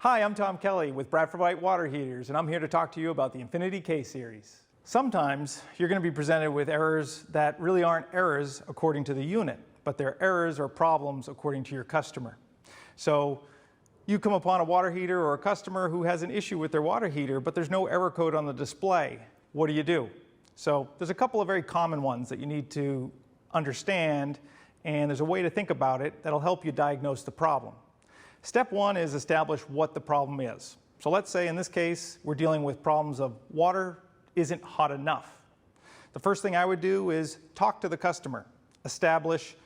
Hi, I'm Tom Kelly with Bradford White Water Heaters, and I'm here to talk to you about the Infiniti K-Series. Sometimes you're going to be presented with errors that really aren't errors according to the unit, but they're errors or problems according to your customer. So you come upon a water heater or a customer who has an issue with their water heater, but there's no error code on the display. What do? So there's a couple of very common ones that you need to understand, and there's a way to think about it that'll help you diagnose the problem. Step one is establish what the problem is. So let's say in this case, we're dealing with problems of water isn't hot enough. The first thing I would do is talk to the customer. Establish,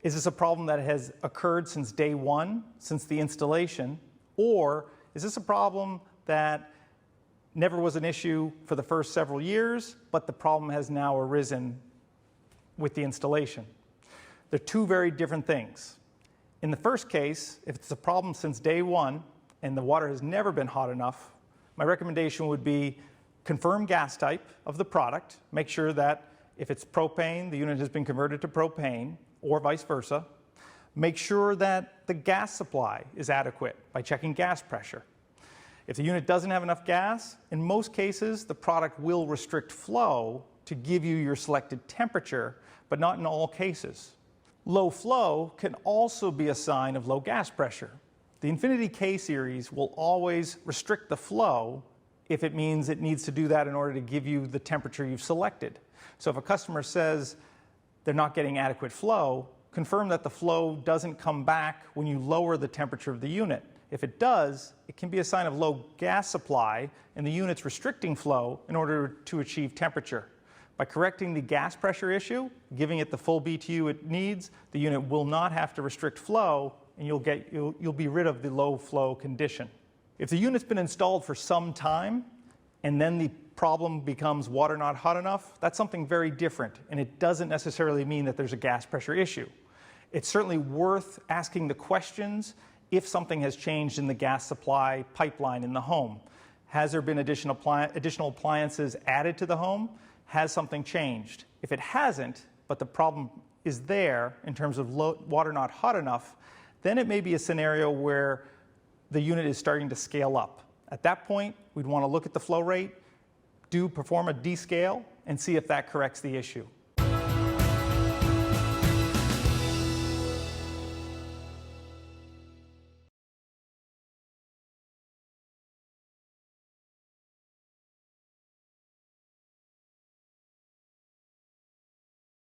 is this a problem that has occurred since day one, since the installation, or is this a problem that never was an issue for the first several years, but the problem has now arisen with the installation? They're two very different things. In the first case, if it's a problem since day one and the water has never been hot enough, my recommendation would be confirm gas type of the product. Make sure that if it's propane, the unit has been converted to propane, or vice versa. Make sure that the gas supply is adequate by checking gas pressure. If the unit doesn't have enough gas, in most cases, the product will restrict flow to give you your selected temperature, but not in all cases. Low flow can also be a sign of low gas pressure. The Infiniti K-Series will always restrict the flow if it means it needs to do that in order to give you the temperature you've selected. So if a customer says they're not getting adequate flow, confirm that the flow doesn't come back when you lower the temperature of the unit. If it does, it can be a sign of low gas supply and the unit's restricting flow in order to achieve temperature. By correcting the gas pressure issue, giving it the full BTU it needs, the unit will not have to restrict flow, and you'll be rid of the low flow condition. If the unit's been installed for some time and then the problem becomes water not hot enough, that's something very different, and it doesn't necessarily mean that there's a gas pressure issue. It's certainly worth asking the questions if something has changed in the gas supply pipeline in the home. Has there been additional appliances added to the home? Has something changed? If it hasn't, but the problem is there in terms of water not hot enough, then it may be a scenario where the unit is starting to scale up. At that point, we'd want to look at the flow rate, perform a descale, and see if that corrects the issue.